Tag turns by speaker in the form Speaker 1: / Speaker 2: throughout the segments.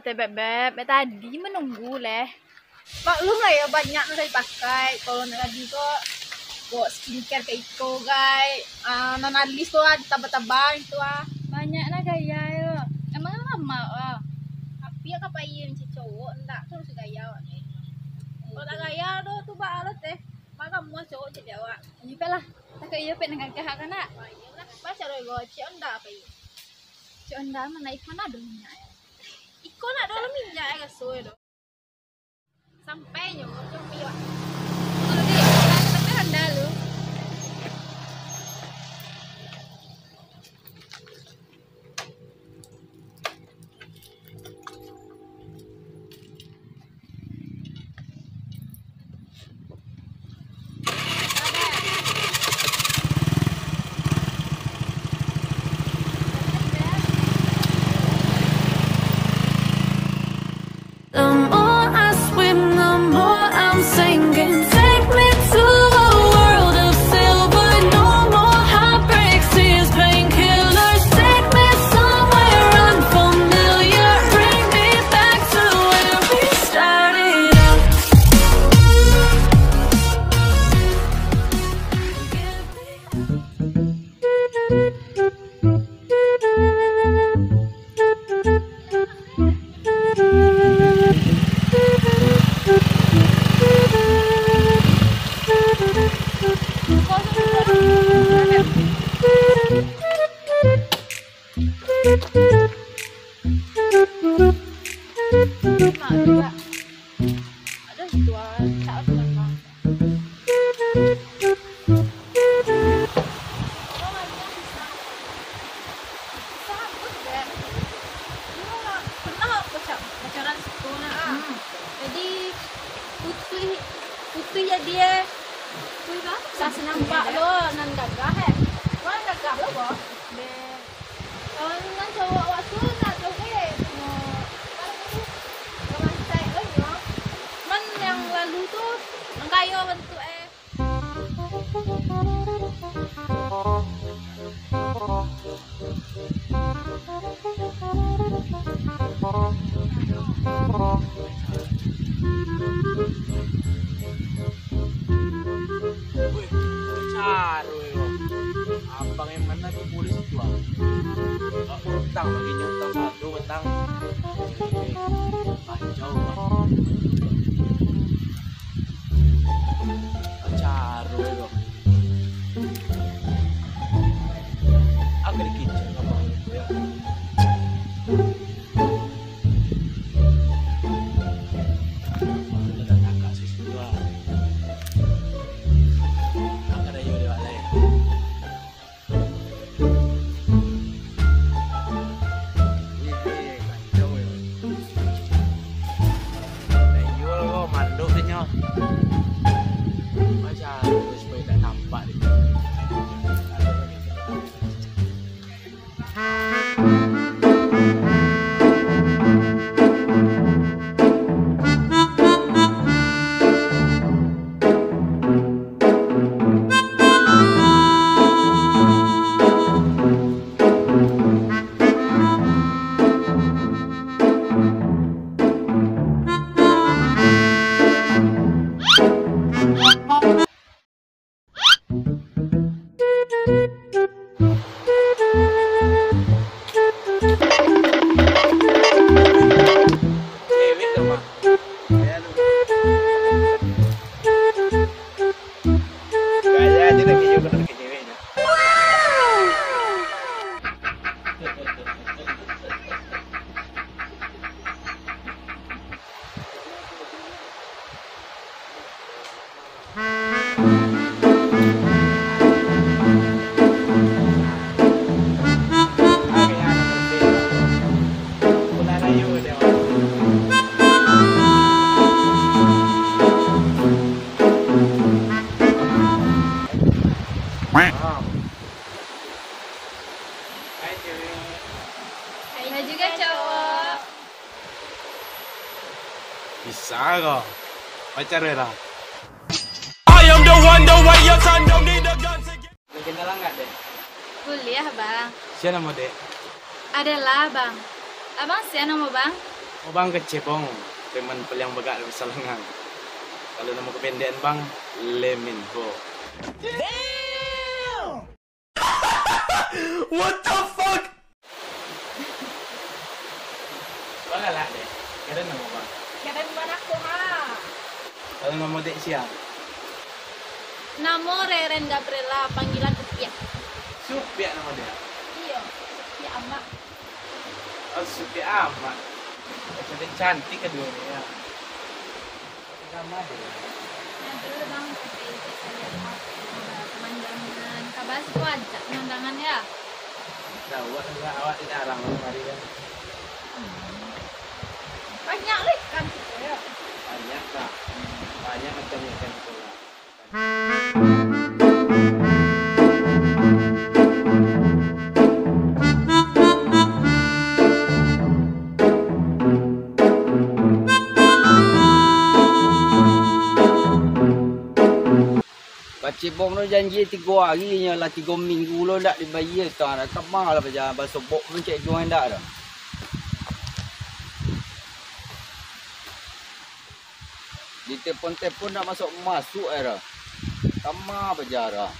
Speaker 1: teh bebek, tadi menunggu leh.
Speaker 2: Maklum lah ya banyak yang saya pakai. Kalau tadi kok buat skincare kayak itu guys. Nonalis tuh ada tabah-tabah itu
Speaker 1: Banyak lah gaya yo. Emang lama
Speaker 2: Tapi ya kapain si cowok enggak terus gaya awaknya. Kalau tak gaya tuh balas teh. Maka mau cowok jadi awak.
Speaker 1: Iya lah. Tak kaya pe dengan kahak kana.
Speaker 2: Baca loh cewek enggak apa ya?
Speaker 1: Cok ndak mana ikon ada minyak ya.
Speaker 2: Iko nak dalam minyak ya suwe do. Sampai nyoba coba ya.
Speaker 1: Kalau dia tapi rendah lu.
Speaker 3: The more I swim, the more I'm sinking. Take me to a world of silver. No more heartbreaks, tears, painkillers. Take me somewhere unfamiliar. Bring me back to where we started out.
Speaker 1: Juga. Ada jual saat memang.
Speaker 2: Pernah pacaran sekolah. Jadi putih ya dia. Saya senang pak lo nan gagah Mana gagah lo boh? Nan cowok waktu nak cowok Man yang lalu tuh kayo bentuk
Speaker 4: Abang yang mana tuh boleh jual? Bentang lagi nyentang satu bentang. Kacau bang. Caru loh. Agak dikit apa?
Speaker 1: Hai juga cowok.
Speaker 4: Bisa kok. Pacar ya.
Speaker 5: I am the one, the way your son don't need a gun to get.
Speaker 4: Kenalan nggak deh?
Speaker 1: Kuliah bang.
Speaker 4: Siapa nama deh?
Speaker 1: Adalah bang. Abang siapa nama bang?
Speaker 4: Oh bang kecepong, teman yang begak dari Salangang. Kalau nama kependekan bang, Leminfo.
Speaker 5: What the fuck?
Speaker 4: Bang lah deh, kira nama bang.
Speaker 2: Keren mana aku ha?
Speaker 4: Kalau nama dek siap,
Speaker 1: Namo Reren Gabriela, panggilan Upia.
Speaker 4: Supia nama dia.
Speaker 1: Iya, ya amak.
Speaker 4: Oh Supia amat. Cantik cantik keduanya ya. Sama deh.
Speaker 1: Nah, dulu bang, kita lihat pemandangan kabar itu ada pemandangan ya.
Speaker 4: Tahu awak tidak arang hari kan.
Speaker 2: Banyak leh kan kita ya.
Speaker 4: Banyak tak? Banyak macam ikan sekolah.
Speaker 6: Cibong tu janji 3 hari nya lah 3 minggu lo dak dibayar tak dah kemah lah baca bahasa bok pun cek jual dak dah. Di telefon nak masuk era. Kemah berjarah.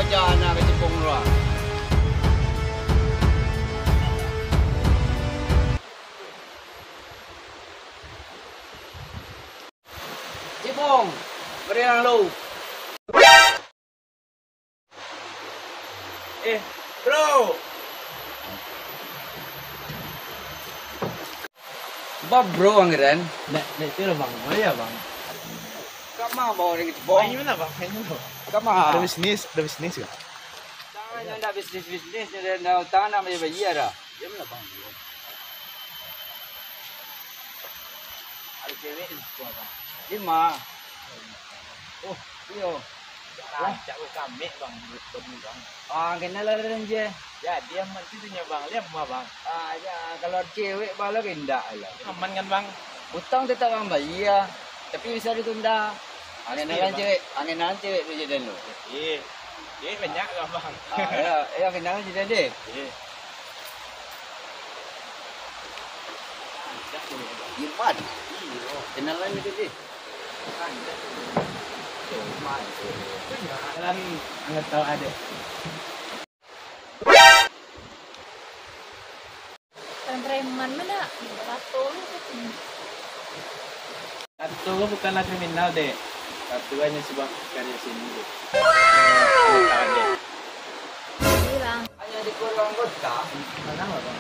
Speaker 6: Anak ke Jepang luar. Jepang, beriang lu.
Speaker 4: Bro.
Speaker 6: Bab bro anggaran.
Speaker 4: Nek itu lah bang, oh ya bang.
Speaker 6: Kama bawa dari Jepang.
Speaker 4: Ini mana bang? Ini mana?
Speaker 6: Kama.
Speaker 4: Ada bisnis kan?
Speaker 6: Tangan anda bisnis dan dah tanah macam bayar dah.
Speaker 4: Dia mana bang? Ada cewek di situ bang.
Speaker 6: 5. Oh, iyo.
Speaker 4: Cak kami bang, berdua bang.
Speaker 6: Ah, kenal lah je.
Speaker 4: Ya dia mantunya bang, lihat mah bang.
Speaker 6: Ah, ya kalau cewek bala kendak lah.
Speaker 4: Aman kan bang?
Speaker 6: Utang tetap bang bayar. Tapi bisa ditunda. Angenalan cewek tu je dan lu.
Speaker 4: Banyak kan bang?
Speaker 6: Ah, ya kenalan je dan deh. Iman. Kenalan itu deh.
Speaker 4: Kan nggak tahu ada.
Speaker 1: Preman mana? Ratul.
Speaker 4: Satu bukanlah kriminal deh. Satu hanya sebuah karya seni deh.
Speaker 1: Bilang.
Speaker 6: Hanya di kolong kota.
Speaker 4: Mana bang?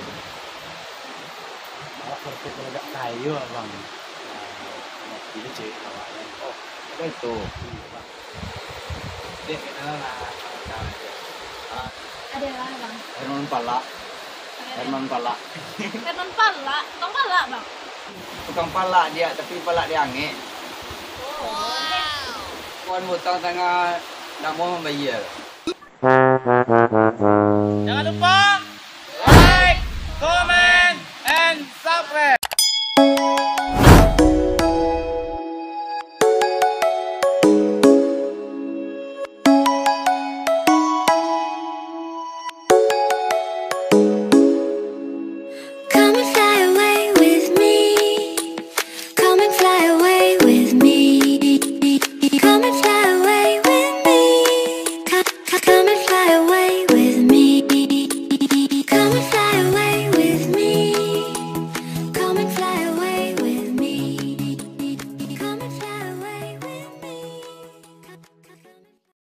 Speaker 4: Bawa kertas agak kayu bang. Ini cewek awaknya. Oh,
Speaker 6: Itu.
Speaker 4: dek kenal lah.
Speaker 1: Ada lah bang.
Speaker 6: Herman Pala. Herman Pala.
Speaker 1: Herman Pala, tong Pala bang.
Speaker 6: Tukang pala dia, tapi pala dia angin.
Speaker 1: Oh.
Speaker 6: Puan hutang tengah nak mau membayar.